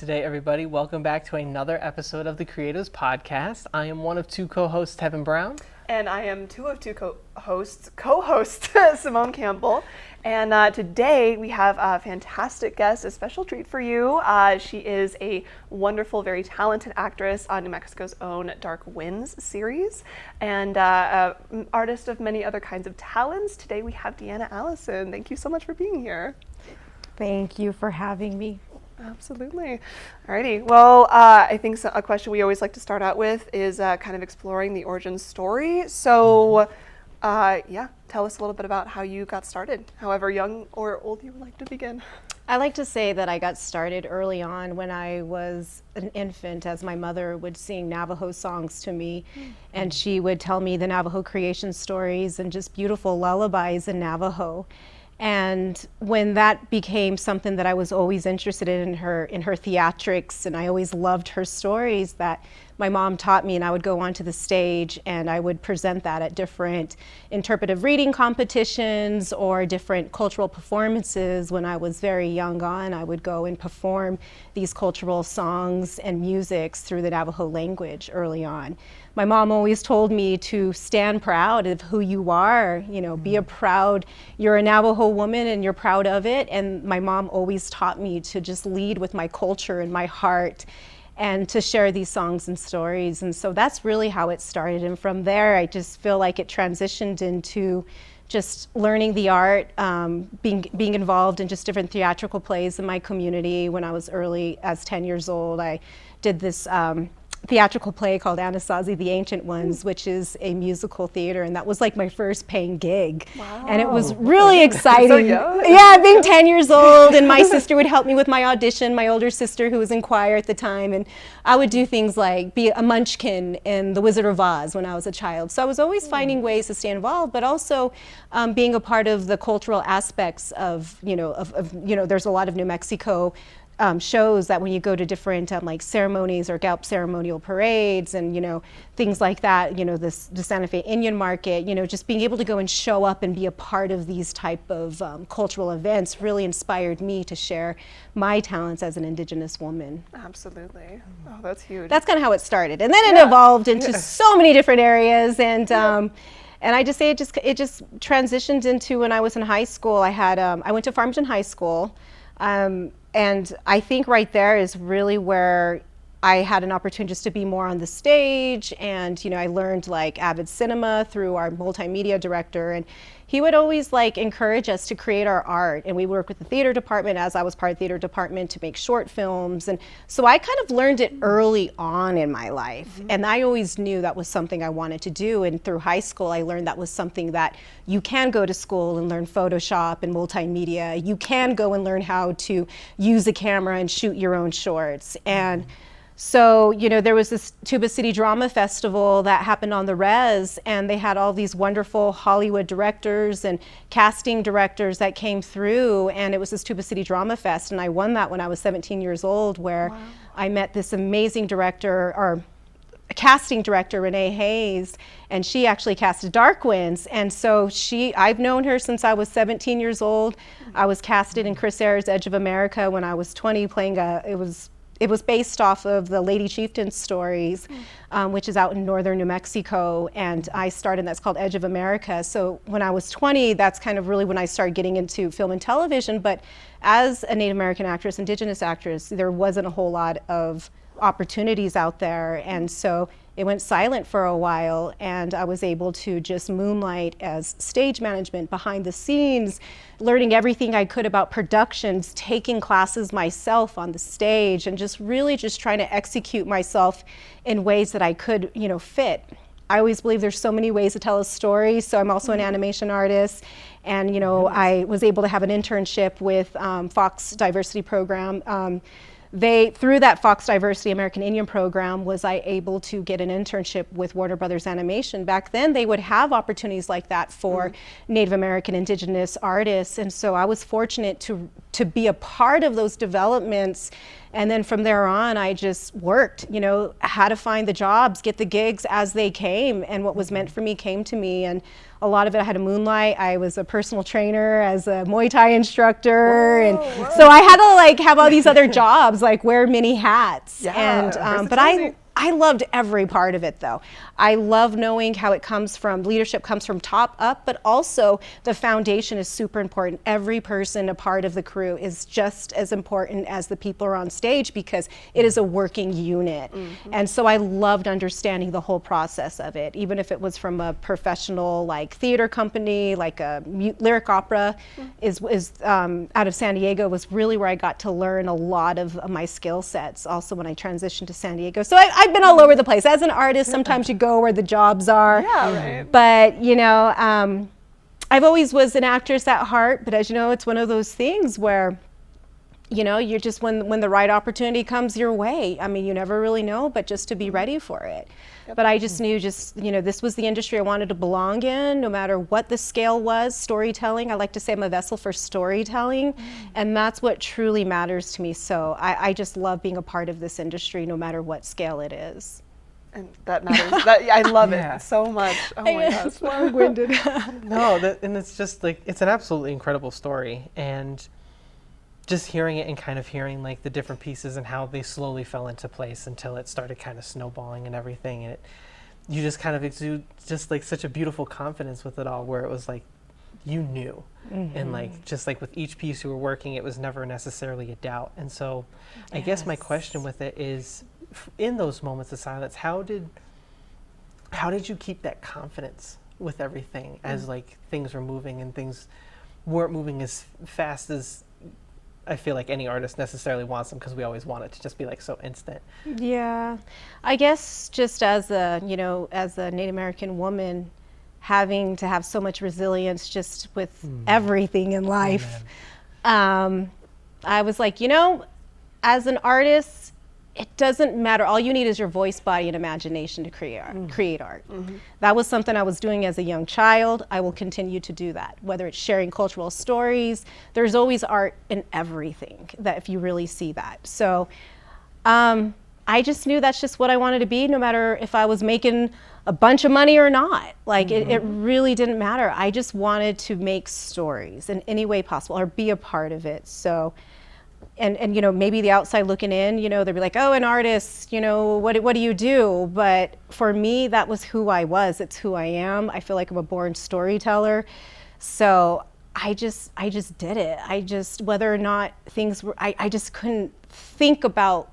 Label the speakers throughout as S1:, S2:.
S1: today, everybody. Welcome back to another episode of the Creatives Podcast. I am one of two co-hosts, Tevin Brown.
S2: And I am two of two co-hosts, Simone Campbell. And today we have a fantastic guest, a special treat for you. She is a wonderful, very talented actress on New Mexico's own Dark Winds series and an artist of many other kinds of talents. Today we have DEANNA Allison. Thank you so much for being here.
S3: Thank you for having me.
S2: Absolutely. Alrighty. Well, I think a question we always like to start out with is kind of exploring the origin story. So, tell us a little bit about how you got started, however young or old you would like to begin.
S3: I like to say that I got started early on when I was an infant, as my mother would sing Navajo songs to me, and she would tell me the Navajo creation stories and just beautiful lullabies in Navajo. And when that became something that I was always interested in her theatrics, and I always loved her stories that my mom taught me, and I would go onto the stage and I would present that at different interpretive reading competitions or different cultural performances. When I was very young on, I would go and perform these cultural songs and musics through the Navajo language early on. My mom always told me to stand proud of who you are, be you're a Navajo woman and you're proud of it. And my mom always taught me to just lead with my culture and my heart and to share these songs and stories. And so that's really how it started. And from there, I just feel like it transitioned into just learning the art, being involved in just different theatrical plays in my community. When I was early, as 10 years old, I did this theatrical play called Anasazi the Ancient Ones, which is a musical theater, and that was like my first paying gig.
S2: Wow.
S3: And it was really exciting.
S2: So young.
S3: Yeah, being 10 years old, and my sister would help me with my audition, my older sister who was in choir at the time, and I would do things like be a munchkin in The Wizard of Oz when I was a child. So I was always finding ways to stay involved, but also being a part of the cultural aspects of there's a lot of New Mexico shows that when you go to different like ceremonies or Galp ceremonial parades and things like that, the Santa Fe Indian Market, just being able to go and show up and be a part of these type of cultural events really inspired me to share my talents as an Indigenous woman.
S2: Absolutely. Oh, that's huge.
S3: That's kind of how it started, and then it evolved into so many different areas, and I just say it just transitioned into when I was in high school. I went to Farmington High School. And I think right there is really where I had an opportunity just to be more on the stage, and I learned like avid cinema through our multimedia director, and he would always like encourage us to create our art, and we worked with the theater department, as I was part of the theater department, to make short films. And so I kind of learned it early on in my life, and I always knew that was something I wanted to do. And through high school I learned that was something that you can go to school and learn Photoshop and multimedia. You can go and learn how to use a camera and shoot your own shorts. And so, there was this Tuba City Drama Festival that happened on the Res, and they had all these wonderful Hollywood directors and casting directors that came through, and it was this Tuba City Drama Fest, and I won that when I was 17 years old, where I met this amazing casting director, Renee Hayes, and she actually casted Dark Winds. And so I've known her since I was 17 years old. I was casted in Chris Ayres' Edge of America when I was 20, playing it was based off of the Lady Chieftain stories, which is out in northern New Mexico, and I started, that's called Edge of America. So when I was 20, that's kind of really when I started getting into film and television. But as a Native American actress, Indigenous actress, there wasn't a whole lot of opportunities out there, and so it went silent for a while, and I was able to just moonlight as stage management behind the scenes, learning everything I could about productions, taking classes myself on the stage, and just really just trying to execute myself in ways that I could, fit. I always believe there's so many ways to tell a story, so I'm also an animation artist, and I was able to have an internship with Fox Diversity Program. Through that Fox Diversity American Indian program, was I able to get an internship with Warner Brothers Animation. Back then, they would have opportunities like that for Native American Indigenous artists, and so I was fortunate to to be a part of those developments. And then from there on, I just worked, you know, how to find the jobs, get the gigs as they came, and what was meant for me came to me. And a lot of it I had to moonlight. I was a personal trainer as a Muay Thai instructor, and so I had to like have all these other jobs, like wear many hats.
S2: Yeah,
S3: And but I loved every part of it though. I love knowing how it comes from, leadership comes from top up, but also the foundation is super important. Every person a part of the crew is just as important as the people who are on stage because it is a working unit. And so I loved understanding the whole process of it, even if it was from a professional like theater company, like a lyric opera is out of San Diego was really where I got to learn a lot of my skill sets also when I transitioned to San Diego. So I've been all over the place. As an artist, sometimes you go where the jobs are.
S2: Yeah, right.
S3: But, you know, I've always was an actress at heart, but as you know, it's one of those things where, you know, you're just, when the right opportunity comes your way, I mean, you never really know, but just to be ready for it. But I just knew you know, this was the industry I wanted to belong in, no matter what the scale was. Storytelling, I like to say I'm a vessel for storytelling, and that's what truly matters to me. So I just love being a part of this industry, no matter what scale it is.
S2: And that matters. I love it so much. Oh my gosh.
S3: It's long-winded.
S1: No, and it's just like, it's an absolutely incredible story. And just hearing it and kind of hearing like the different pieces and how they slowly fell into place until it started kind of snowballing and everything. And you just kind of exude just like such a beautiful confidence with it all, where it was like, you knew. And like, just like with each piece you were working, it was never necessarily a doubt. And so I guess my question with it is, in those moments of silence, how did you keep that confidence with everything as like things were moving and things weren't moving as fast as I feel like any artist necessarily wants them, because we always want it to just be like so instant.
S3: Yeah, I guess just as a, you know, as a Native American woman, having to have so much resilience just with everything in life, I was like, you know, as an artist, it doesn't matter. All you need is your voice, body, and imagination to create art. That was something I was doing as a young child. I will continue to do that, whether it's sharing cultural stories. There's always art in everything, that if you really see that. So I just knew that's just what I wanted to be, no matter if I was making a bunch of money or not. Like it really didn't matter. I just wanted to make stories in any way possible, or be a part of it. So. And you know, maybe the outside looking in, you know, they'd be like, oh, an artist, you know, what do you do? But for me, that was who I was. It's who I am. I feel like I'm a born storyteller. So I just did it. Whether or not things were, I just couldn't think about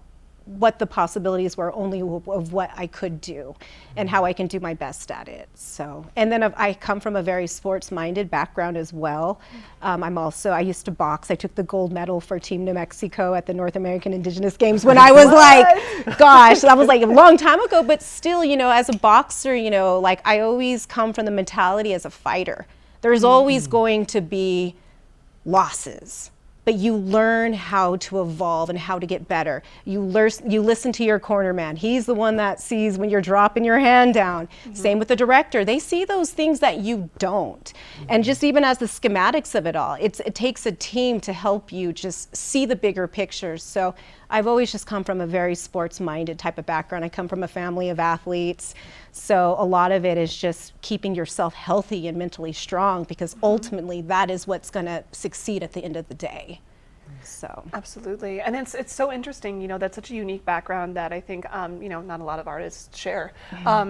S3: what the possibilities were, only of what I could do and how I can do my best at it. So, and then I come from a very sports-minded background as well. I used to box. I took the gold medal for Team New Mexico at the North American Indigenous Games when I was like, gosh, that was like a long time ago, but still, you know, as a boxer, you know, like I always come from the mentality as a fighter. There's always going to be losses. But you learn how to evolve and how to get better. You listen to your corner man. He's the one that sees when you're dropping your hand down. Same with the director. They see those things that you don't. And just even as the schematics of it all, it takes a team to help you just see the bigger picture. So I've always just come from a very sports-minded type of background. I come from a family of athletes. So a lot of it is just keeping yourself healthy and mentally strong, because ultimately that is what's going to succeed at the end of the day. So
S2: absolutely. And it's so interesting, you know, that's such a unique background that I think, you know, not a lot of artists share.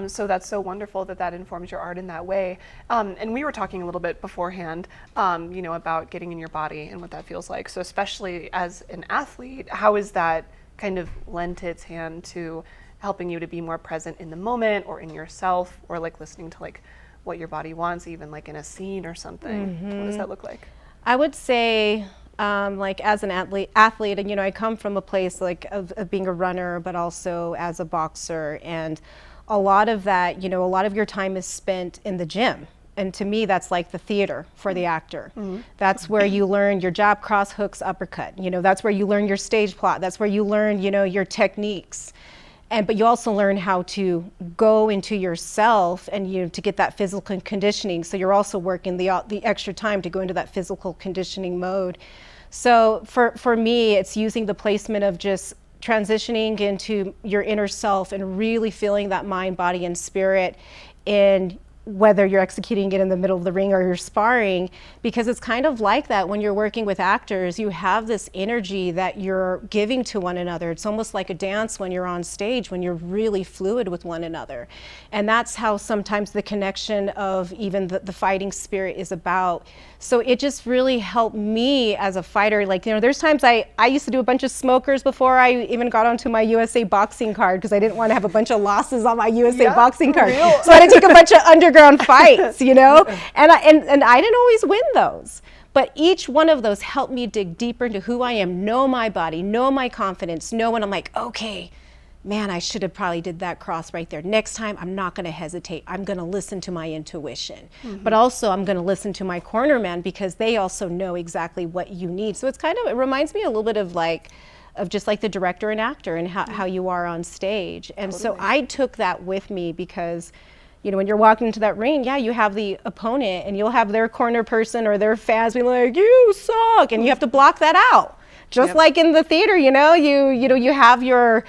S2: So that's so wonderful that informs your art in that way. And we were talking a little bit beforehand, you know, about getting in your body and what that feels like. So especially as an athlete, how is that kind of lent its hand to helping you to be more present in the moment or in yourself, or like listening to like what your body wants, even like in a scene or something? What does that look like?
S3: I would say, like as an athlete, and you know, I come from a place like of being a runner, but also as a boxer, and a lot of that, you know, a lot of your time is spent in the gym. And to me, that's like the theater for the actor. That's where you learn your jab, cross, hooks, uppercut. You know, that's where you learn your stage plot. That's where you learn, you know, your techniques. But you also learn how to go into yourself and, you know, to get that physical conditioning. So you're also working the extra time to go into that physical conditioning mode. So for me, it's using the placement of just transitioning into your inner self and really feeling that mind, body, and spirit in whether you're executing it in the middle of the ring or you're sparring, because it's kind of like that when you're working with actors. You have this energy that you're giving to one another. It's almost like a dance when you're on stage, when you're really fluid with one another. And that's how sometimes the connection of even the fighting spirit is about. So it just really helped me as a fighter. Like, you know, there's times I used to do a bunch of smokers before I even got onto my USA boxing card, because I didn't want to have a bunch of losses on my USA boxing card. So I had to take a bunch of underground fights, you know, and I didn't always win those. But each one of those helped me dig deeper into who I am, know my body, know my confidence, know when I'm like, okay, man, I should have probably did that cross right there. Next time, I'm not going to hesitate. I'm going to listen to my intuition. But also, I'm going to listen to my corner man, because they also know exactly what you need. So it's kind of, it reminds me a little bit of just like the director and actor and how you are on stage. And so I took that with me, because, you know, when you're walking into that ring, yeah, you have the opponent and you'll have their corner person or their fans be like, you suck, and you have to block that out. Just like in the theater, you know, you have your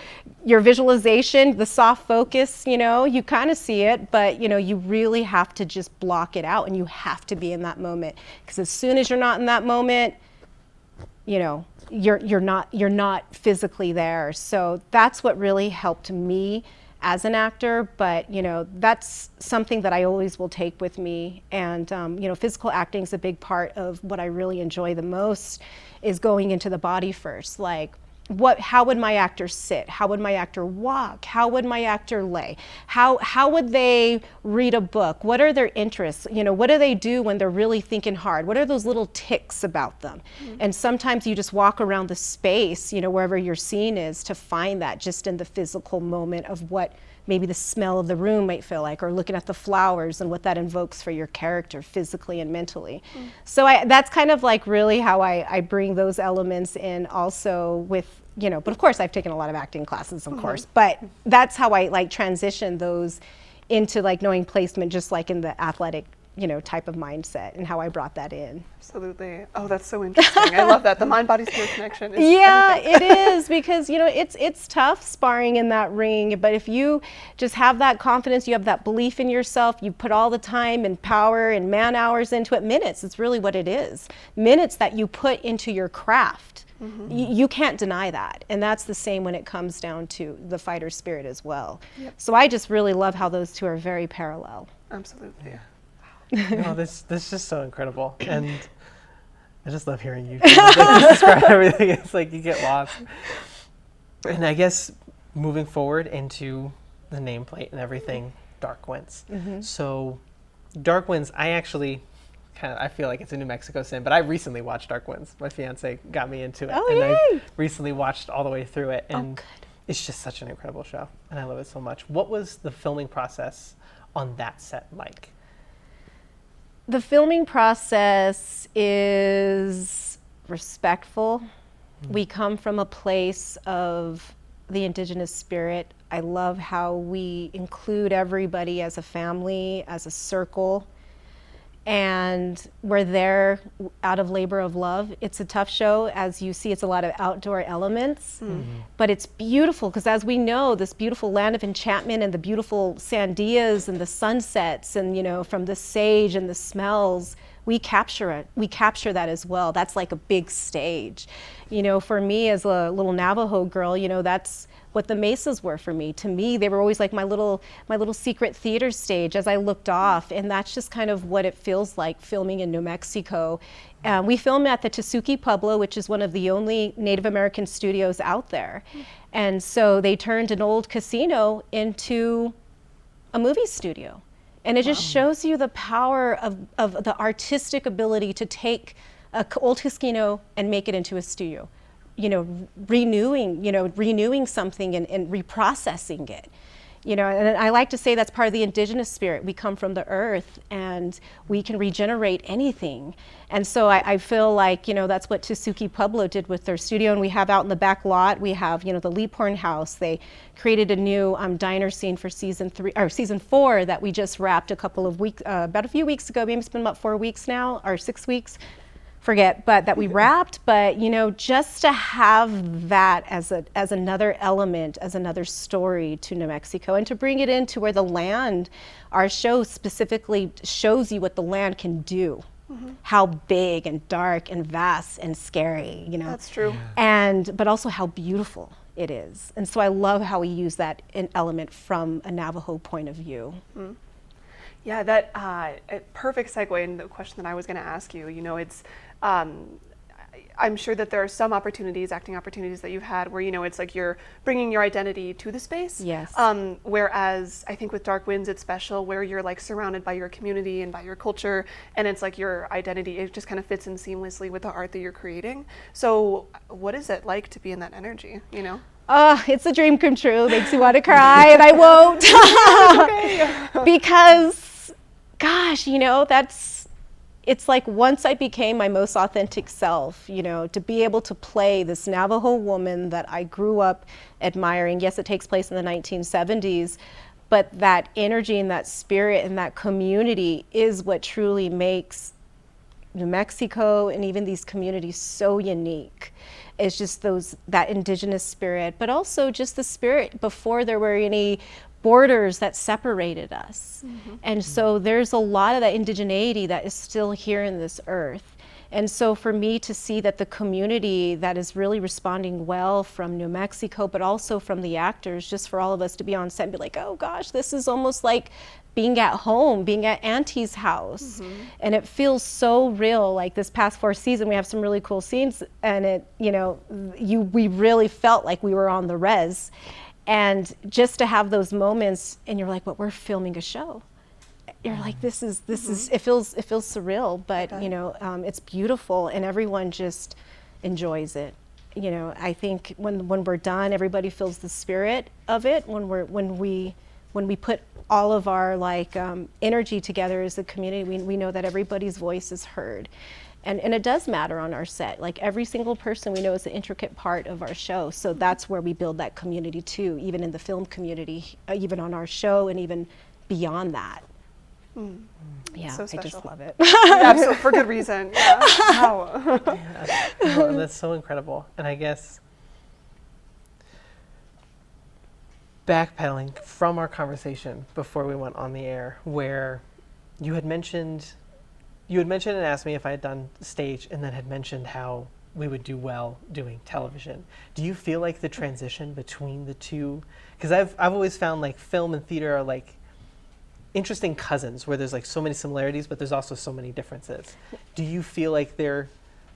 S3: visualization, the soft focus, you know, you kind of see it, but you know, you really have to just block it out, and you have to be in that moment, because as soon as you're not in that moment, you know, you're not physically there. So that's what really helped me as an actor. But you know, that's something that I always will take with me. And you know, physical acting is a big part of what I really enjoy the most, is going into the body first. Like, how would my actor sit? How would my actor walk? How would my actor lay? How would they read a book? What are their interests? You know, what do they do when they're really thinking hard? What are those little ticks about them? And sometimes you just walk around the space, you know, wherever your scene is, to find that just in the physical moment of what maybe the smell of the room might feel like, or looking at the flowers and what that invokes for your character physically and mentally. So that's kind of like really how I bring those elements in also with, you know, but of course I've taken a lot of acting classes, of course, but that's how I like transition those into like knowing placement, just like in the athletic, you know, type of mindset, and how I brought that in.
S2: Absolutely. Oh, that's so interesting. I love that. The mind body spirit connection is
S3: it is, because you know, it's tough sparring in that ring, but if you just have that confidence, you have that belief in yourself, you put all the time and power and man hours into it, minutes, it's really what it is. Minutes that you put into your craft. You can't deny that. And that's the same when it comes down to the fighter spirit as well. So I just really love how those two are very parallel.
S2: Absolutely.
S1: No, this is just so incredible, and I just love hearing you describe everything. It's like you get lost. And I guess moving forward into the nameplate and everything, Dark Winds. So Dark Winds, I feel like it's a New Mexico sin, but I recently watched Dark Winds. My fiance got me into it, and I recently watched all the way through it, and it's just such an incredible show, and I love it so much. What was the filming process on that set like?
S3: The filming process is respectful. We come from a place of the indigenous spirit. I love how we include everybody as a family, as a circle, and we're there out of labor of love. It's a tough show. As you see, it's a lot of outdoor elements, but it's beautiful, because as we know, this beautiful land of enchantment and the beautiful sandias and the sunsets and, you know, from the sage and the smells, we capture it. We capture that as well. That's like a big stage. You know, for me as a little Navajo girl, you know, that's what the mesas were for me. To me, they were always like my little secret theater stage as I looked off, and that's just kind of what it feels like filming in New Mexico. We film at the Tesuque Pueblo, which is one of the only Native American studios out there. And so they turned an old casino into a movie studio. And it just shows you the power of the artistic ability to take an old casino and make it into a studio. You know, renewing something and reprocessing it. You know, and I like to say that's part of the indigenous spirit. We come from the earth and we can regenerate anything. And so I feel like, you know, that's what Tesuque Pueblo did with their studio. And we have out in the back lot, we have, you know, the Leaphorn House. They created a new diner scene for season 4 that we just wrapped a couple of weeks, about a few weeks ago. Maybe it's been about 4 weeks now, or 6 weeks. forget, but that we wrapped. But you know, just to have that as another element, as another story to New Mexico, and to bring it into where the land, our show specifically shows you what the land can do. How big and dark and vast and scary, you know.
S2: That's true.
S3: And but also how beautiful it is. And so I love how we use that in element from a Navajo point of view.
S2: Yeah, that a perfect segue into the question that I was going to ask you. You know, it's I'm sure that there are some opportunities, acting opportunities that you've had where, you know, it's like you're bringing your identity to the space.
S3: Yes.
S2: Whereas I think with Dark Winds, it's special where you're like surrounded by your community and by your culture, and it's like your identity, it just kind of fits in seamlessly with the art that you're creating. So what is it like to be in that energy, you know?
S3: Oh, it's a dream come true. Makes me want to cry, and I won't. Because, gosh, you know, it's like once I became my most authentic self, you know, to be able to play this Navajo woman that I grew up admiring. Yes, it takes place in the 1970s, but that energy and that spirit and that community is what truly makes New Mexico and even these communities so unique. It's just that indigenous spirit, but also just the spirit before there were any borders that separated us. And so there's a lot of that indigeneity that is still here in this earth. And so for me to see that the community that is really responding well from New Mexico, but also from the actors, just for all of us to be on set and be like, oh gosh, this is almost like being at home, being at Auntie's house. And it feels so real. Like this past 4th season, we have some really cool scenes, and it, you know, we really felt like we were on the res. And just to have those moments, and you're like, but we're filming a show. You're like, this is, it feels surreal, but you know, it's beautiful, and everyone just enjoys it. You know, I think when we're done, everybody feels the spirit of it. When we put all of our like energy together as a community, we know that everybody's voice is heard. And it does matter on our set. Like every single person we know is an intricate part of our show. So that's where we build that community too, even in the film community, even on our show and even beyond that. Yeah,
S2: So
S3: I just
S2: special.
S3: love it.
S2: Absolutely, for good reason. Yeah. Wow.
S1: No, that's so incredible. And I guess backpedaling from our conversation before we went on the air, where you had mentioned and asked me if I had done stage, and then had mentioned how we would do well doing television. Do you feel like the transition between the two? Because I've always found like film and theater are like interesting cousins, where there's like so many similarities, but there's also so many differences. Do you feel like they're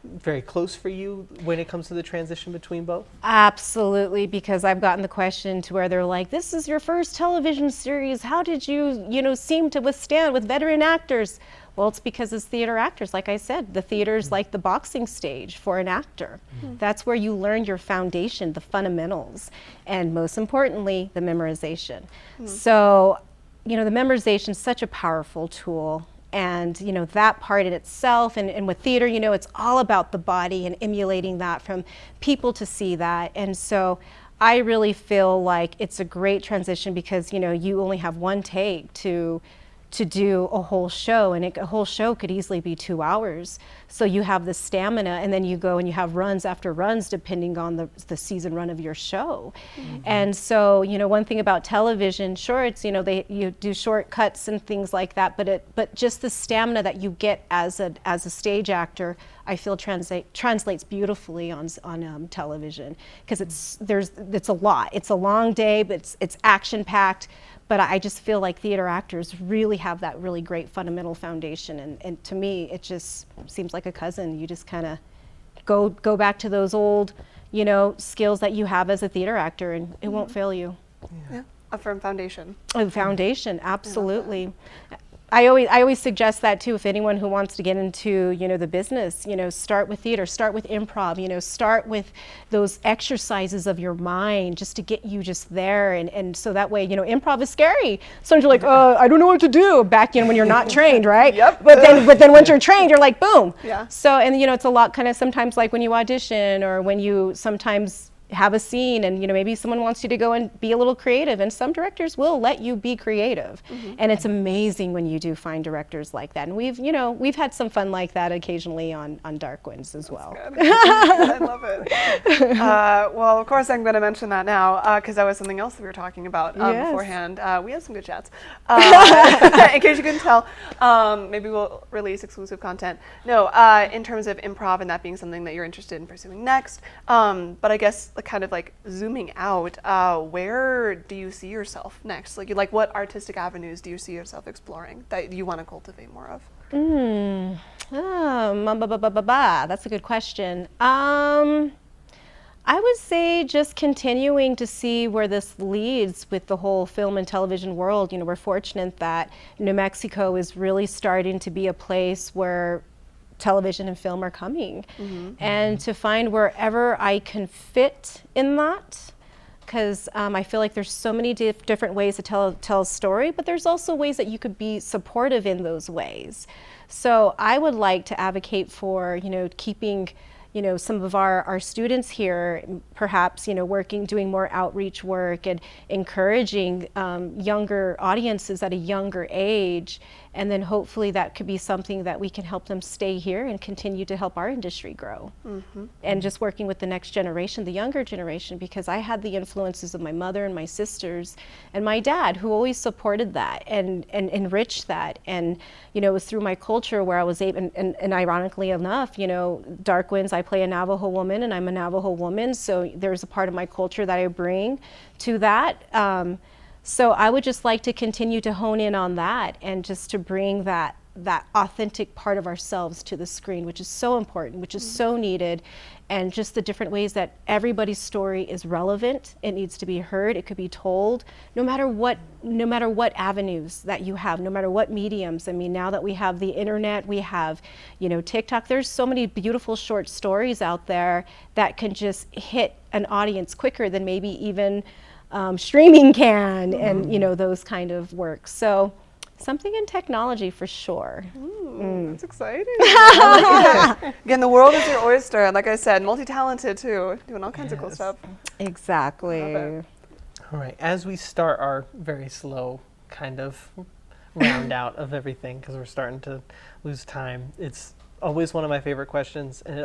S1: very close for you when it comes to the transition between both?
S3: Absolutely, because I've gotten the question to where they're like, this is your first television series. How did you, you know, seem to withstand with veteran actors? Well, it's because as theater actors, like I said, the theater's like the boxing stage for an actor. That's where you learn your foundation, the fundamentals, and most importantly, the memorization. So, you know, the memorization is such a powerful tool. And, you know, that part in itself, and with theater, you know, it's all about the body and emulating that from people to see that. And so I really feel like it's a great transition because, you know, you only have one take to do a whole show, and a whole show could easily be 2 hours. So you have the stamina, and then you go and you have runs after runs depending on the season run of your show. And so, you know, one thing about television, sure, it's, you know, you do shortcuts and things like that, but just the stamina that you get as a stage actor, I feel translates beautifully on television, because it's a lot. It's a long day, but it's action packed. But I just feel like theater actors really have that really great fundamental foundation. And to me, it just seems like a cousin. You just kind of go back to those old, you know, skills that you have as a theater actor, and it won't fail you.
S2: Yeah. A firm foundation.
S3: A foundation, absolutely. I always suggest that too. If anyone who wants to get into, you know, the business, you know, start with theater, start with improv, you know, start with those exercises of your mind just to get you just there. And so that way, you know, improv is scary. Sometimes you're like, I don't know what to do back in when you're not trained, right?
S2: Yep.
S3: But then once you're trained, you're like, boom.
S2: Yeah.
S3: So, and you know, it's a lot kind of sometimes like when you audition, or when you sometimes have a scene and, you know, maybe someone wants you to go and be a little creative, and some directors will let you be creative. And it's amazing when you do find directors like that. And we've, you know, we've had some fun like that occasionally on Dark Winds as well.
S2: I love it. Well, of course, I'm going to mention that now because that was something else that we were talking about
S3: Yes.
S2: beforehand. We had some good chats. In case you couldn't tell, maybe we'll release exclusive content. No, in terms of improv and that being something that you're interested in pursuing next. But I guess kind of like zooming out, where do you see yourself next? Like what artistic avenues do you see yourself exploring that you want to cultivate more of?
S3: That's a good question. I would say just continuing to see where this leads with the whole film and television world. You know, we're fortunate that New Mexico is really starting to be a place where television and film are coming. And to find wherever I can fit in that, because I feel like there's so many different ways to tell a story, but there's also ways that you could be supportive in those ways. So I would like to advocate for, you know, keeping, you know, some of our students here, perhaps, you know, doing more outreach work and encouraging younger audiences at a younger age. And then hopefully that could be something that we can help them stay here and continue to help our industry grow. And just working with the next generation, the younger generation, because I had the influences of my mother and my sisters and my dad who always supported that and enriched that. And, you know, it was through my culture where I was able, and ironically enough, you know, Dark Winds, I play a Navajo woman and I'm a Navajo woman. So there's a part of my culture that I bring to that. So I would just like to continue to hone in on that and just to bring that authentic part of ourselves to the screen, which is so important, which is so needed, and just the different ways that everybody's story is relevant. It needs to be heard. It could be told, no matter what avenues that you have, no matter what mediums. I mean, now that we have the internet, we have, you know, TikTok. There's so many beautiful short stories out there that can just hit an audience quicker than maybe even streaming can, and you know, those kind of works. So something in technology for sure.
S2: That's exciting. I like it. Again, the world is your oyster, and like I said, multi-talented too, doing all kinds of cool stuff.
S3: Exactly.
S2: Love it.
S1: All right, as we start our very slow kind of round out of everything, because we're starting to lose time, it's always one of my favorite questions, and I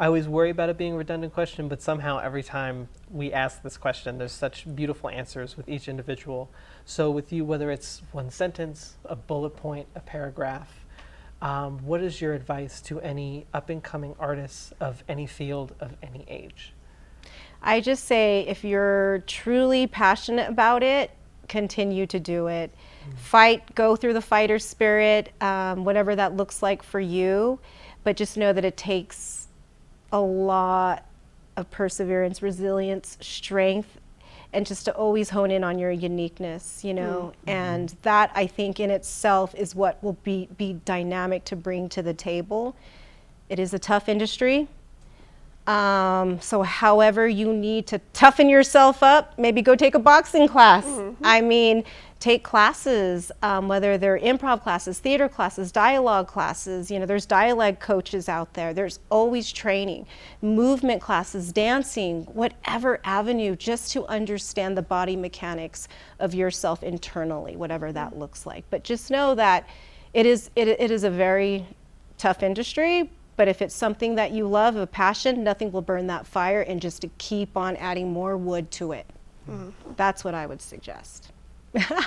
S1: always worry about it being a redundant question, but somehow every time we ask this question, there's such beautiful answers with each individual. So with you, whether it's one sentence, a bullet point, a paragraph, what is your advice to any up-and-coming artists of any field, of any age?
S3: I just say, if you're truly passionate about it, continue to do it. Fight, go through the fighter spirit, whatever that looks like for you, but just know that it takes a lot of perseverance, resilience, strength, and just to always hone in on your uniqueness, you know. And that, I think, in itself is what will be dynamic to bring to the table. It is a tough industry. So however you need to toughen yourself up, maybe go take a boxing class. I mean, take classes, whether they're improv classes, theater classes, dialogue classes. You know, there's dialogue coaches out there. There's always training, movement classes, dancing, whatever avenue, just to understand the body mechanics of yourself internally, whatever that looks like. But just know that it is a very tough industry. But if it's something that you love, a passion, nothing will burn that fire, and just to keep on adding more wood to it. That's what I would suggest.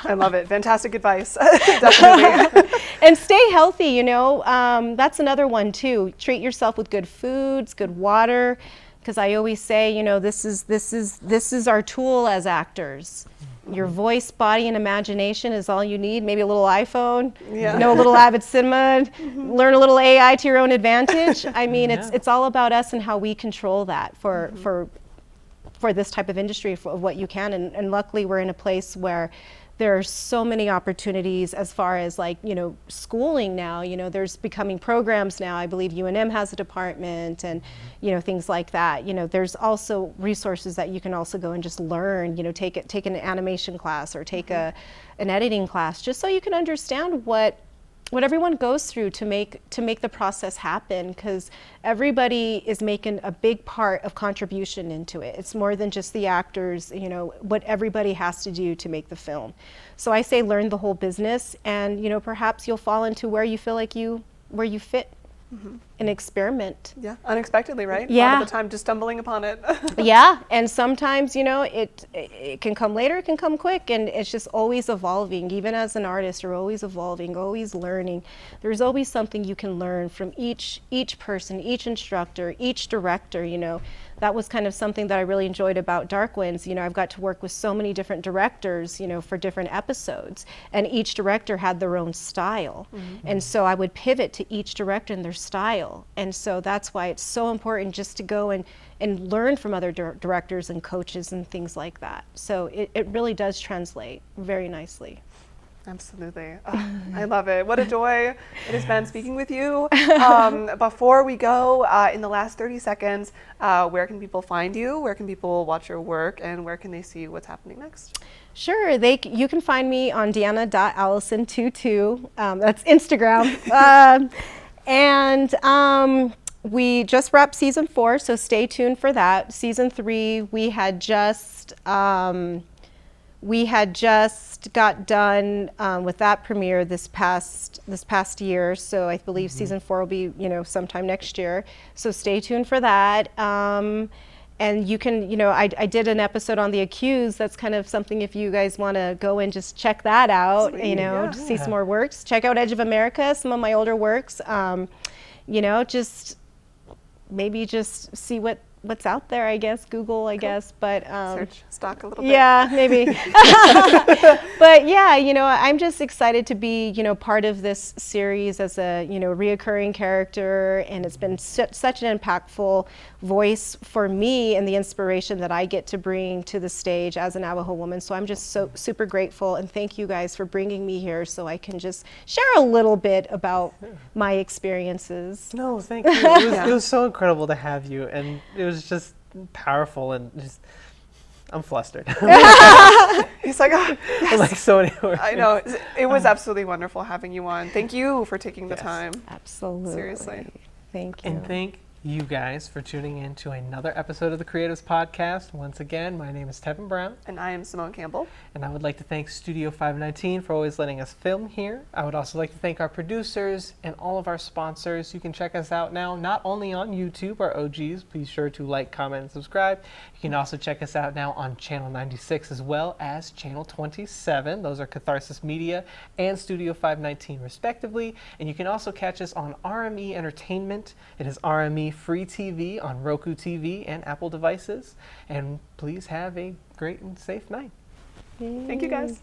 S2: I love it. Fantastic advice. Definitely.
S3: And stay healthy, you know. That's another one too. Treat yourself with good foods, good water, because I always say, you know, this is our tool as actors. Your voice, body, and imagination is all you need. Maybe a little iPhone, know a little Avid Cinema, learn a little AI to your own advantage. I mean, it's all about us and how we control that for this type of industry, of what you can. And luckily, we're in a place where there are so many opportunities as far as, like, you know, schooling now. You know, there's becoming programs now. I believe UNM has a department, and, you know, things like that. You know, there's also resources that you can also go and just learn, you know, take an animation class or take an editing class, just so you can understand what what everyone goes through to make the process happen, because everybody is making a big part of contribution into it. It's more than just the actors, you know, what everybody has to do to make the film. So I say learn the whole business, and you know, perhaps you'll fall into where you feel like where you fit. An experiment.
S2: Yeah, unexpectedly, right?
S3: Yeah.
S2: A lot of the time, just stumbling upon it.
S3: Yeah, and sometimes, you know, it can come later, it can come quick, and it's just always evolving. Even as an artist, you're always evolving, always learning. There's always something you can learn from each person, each instructor, each director, you know. That was kind of something that I really enjoyed about Dark Winds. You know, I've got to work with so many different directors, you know, for different episodes, and each director had their own style. And so I would pivot to each director and their style. And so that's why it's so important just to go and learn from other directors and coaches and things like that. So it really does translate very nicely.
S2: Absolutely. Oh, I love it. What a joy it has been speaking with you. Before we go, in the last 30 seconds, where can people find you? Where can people watch your work? And where can they see what's happening next?
S3: Sure. You can find me on DEANNA.ALLISON22. That's Instagram. And we just wrapped season 4, so stay tuned for that. Season 3, we had just got done with that premiere this past year. So I believe season 4 will be, you know, sometime next year. So stay tuned for that. And you can, you know, I did an episode on The Accused. That's kind of something if you guys want to go and just check that out,
S2: Sweet,
S3: you know,
S2: yeah.
S3: to see some more works. Check out Edge of America, some of my older works. You know, just maybe just see what's out there, I guess, Google, I guess, but
S2: Search stock a little bit.
S3: yeah, maybe. But yeah, you know, I'm just excited to be, you know, part of this series as a, you know, reoccurring character, and it's been such an impactful voice for me and the inspiration that I get to bring to the stage as a Navajo woman. So I'm just so super grateful, and thank you guys for bringing me here so I can just share a little bit about my experiences.
S1: No, thank you. It was so incredible to have you, and it was just powerful, and just I'm flustered.
S2: He's like, oh, yes.
S1: Like so many words.
S2: I know. It was absolutely wonderful having you on. Thank you for taking the time.
S3: Absolutely.
S2: Seriously.
S3: Thank you.
S1: And thank you guys for tuning in to another episode of the Creatives Podcast. Once again, my name is Tevin Brown.
S2: And I am Simone Campbell.
S1: And I would like to thank Studio 519 for always letting us film here. I would also like to thank our producers and all of our sponsors. You can check us out now, not only on YouTube, our OGs. Be sure to like, comment, and subscribe. You can also check us out now on Channel 96 as well as Channel 27. Those are Catharsis Media and Studio 519 respectively. And you can also catch us on RME Entertainment. It is RME Free TV on Roku TV and Apple devices. And please have a great and safe night.
S2: Thank you, guys.